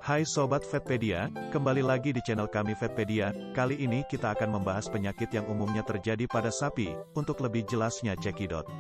Hai Sobat Vetpedia, kembali lagi di channel kami Vetpedia. Kali ini kita akan membahas penyakit yang umumnya terjadi pada sapi. Untuk lebih jelasnya cekidot.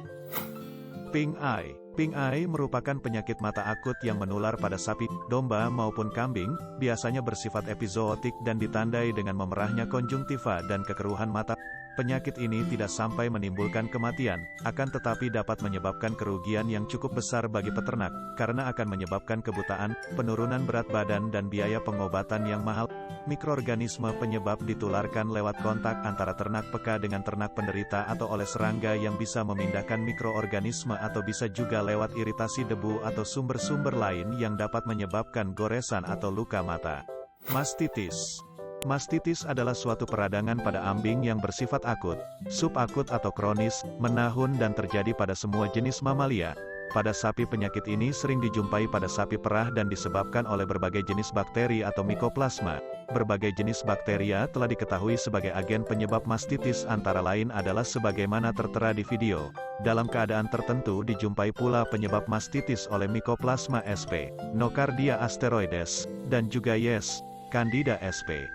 Pink eye. Pink eye merupakan penyakit mata akut yang menular pada sapi, domba maupun kambing, biasanya bersifat epizootik dan ditandai dengan memerahnya konjungtiva dan kekeruhan mata. Penyakit ini tidak sampai menimbulkan kematian, akan tetapi dapat menyebabkan kerugian yang cukup besar bagi peternak, karena akan menyebabkan kebutaan, penurunan berat badan dan biaya pengobatan yang mahal. Mikroorganisme penyebab ditularkan lewat kontak antara ternak peka dengan ternak penderita atau oleh serangga yang bisa memindahkan mikroorganisme atau bisa juga lewat iritasi debu atau sumber-sumber lain yang dapat menyebabkan goresan atau luka mata. Mastitis. Mastitis adalah suatu peradangan pada ambing yang bersifat akut, subakut atau kronis, menahun dan terjadi pada semua jenis mamalia. Pada sapi penyakit ini sering dijumpai pada sapi perah dan disebabkan oleh berbagai jenis bakteri atau mikoplasma. Berbagai jenis bakteria telah diketahui sebagai agen penyebab mastitis antara lain adalah sebagaimana tertera di video. Dalam keadaan tertentu dijumpai pula penyebab mastitis oleh Mycoplasma sp, Nocardia asteroides, dan juga Yes, Candida sp.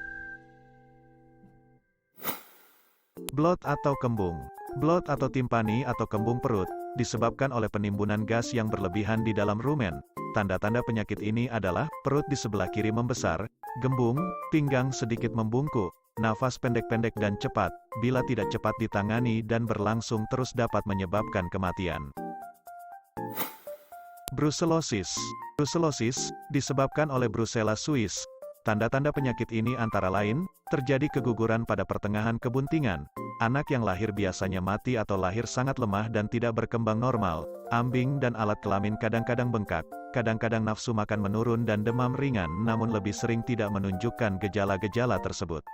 Bloat atau kembung. Bloat atau timpani atau kembung perut, disebabkan oleh penimbunan gas yang berlebihan di dalam rumen. Tanda-tanda penyakit ini adalah, perut di sebelah kiri membesar, gembung, pinggang sedikit membungkuk, nafas pendek-pendek dan cepat, bila tidak cepat ditangani dan berlangsung terus dapat menyebabkan kematian. Brucellosis. Brucellosis, disebabkan oleh Brucella suis. Tanda-tanda penyakit ini antara lain, terjadi keguguran pada pertengahan kebuntingan, anak yang lahir biasanya mati atau lahir sangat lemah dan tidak berkembang normal, ambing dan alat kelamin kadang-kadang bengkak, kadang-kadang nafsu makan menurun dan demam ringan namun lebih sering tidak menunjukkan gejala-gejala tersebut.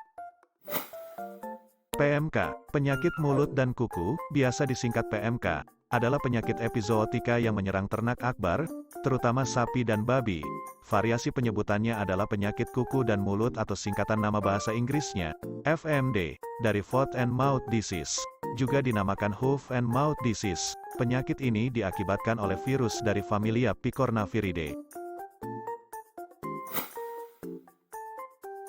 PMK, penyakit mulut dan kuku, biasa disingkat PMK, adalah penyakit epizootika yang menyerang ternak akbar, terutama sapi dan babi. Variasi penyebutannya adalah penyakit kuku dan mulut atau singkatan nama bahasa Inggrisnya, FMD, dari Foot and Mouth Disease. Juga dinamakan Hoof and Mouth Disease. Penyakit ini diakibatkan oleh virus dari familia Picornaviridae.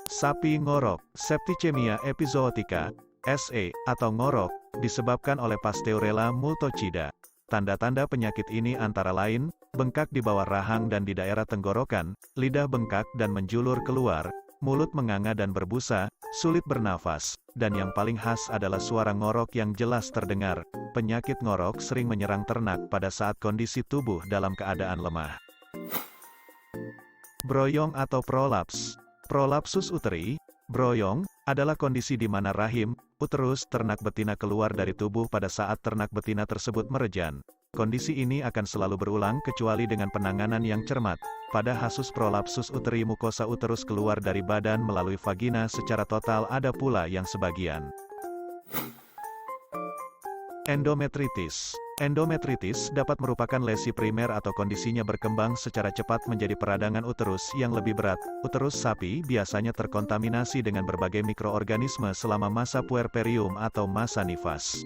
Sapi ngorok, Septicemia epizootica, SE, atau ngorok, disebabkan oleh Pasteurella multocida. Tanda-tanda penyakit ini antara lain, bengkak di bawah rahang dan di daerah tenggorokan, lidah bengkak dan menjulur keluar, mulut menganga dan berbusa, sulit bernafas, dan yang paling khas adalah suara ngorok yang jelas terdengar. Penyakit ngorok sering menyerang ternak pada saat kondisi tubuh dalam keadaan lemah. Broyong atau prolaps. Prolapsus uteri, broyong, adalah kondisi di mana rahim, uterus ternak betina keluar dari tubuh pada saat ternak betina tersebut merejan. Kondisi ini akan selalu berulang kecuali dengan penanganan yang cermat. Pada kasus prolapsus uteri mukosa uterus keluar dari badan melalui vagina secara total, ada pula yang sebagian. Endometritis. Endometritis dapat merupakan lesi primer atau kondisinya berkembang secara cepat menjadi peradangan uterus yang lebih berat. Uterus sapi biasanya terkontaminasi dengan berbagai mikroorganisme selama masa puerperium atau masa nifas.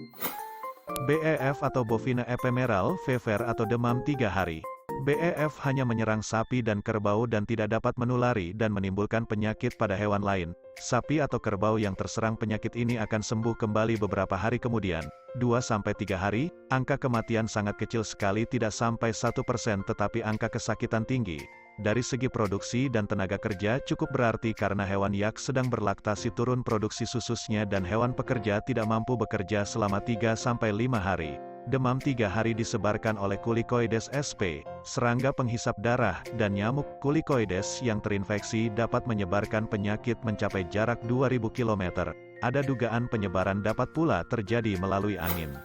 BEF atau bovine ephemeral fever atau demam 3 hari. BEF hanya menyerang sapi dan kerbau dan tidak dapat menulari dan menimbulkan penyakit pada hewan lain. Sapi atau kerbau yang terserang penyakit ini akan sembuh kembali beberapa hari kemudian. 2-3 hari, angka kematian sangat kecil sekali, tidak sampai 1%, tetapi angka kesakitan tinggi. Dari segi produksi dan tenaga kerja cukup berarti karena hewan yak sedang berlaktasi turun produksi sususnya dan hewan pekerja tidak mampu bekerja selama 3-5 hari. Demam 3 hari disebarkan oleh Kulicoides sp, serangga penghisap darah, dan nyamuk Kulicoides yang terinfeksi dapat menyebarkan penyakit mencapai jarak 2000 km. Ada dugaan penyebaran dapat pula terjadi melalui angin.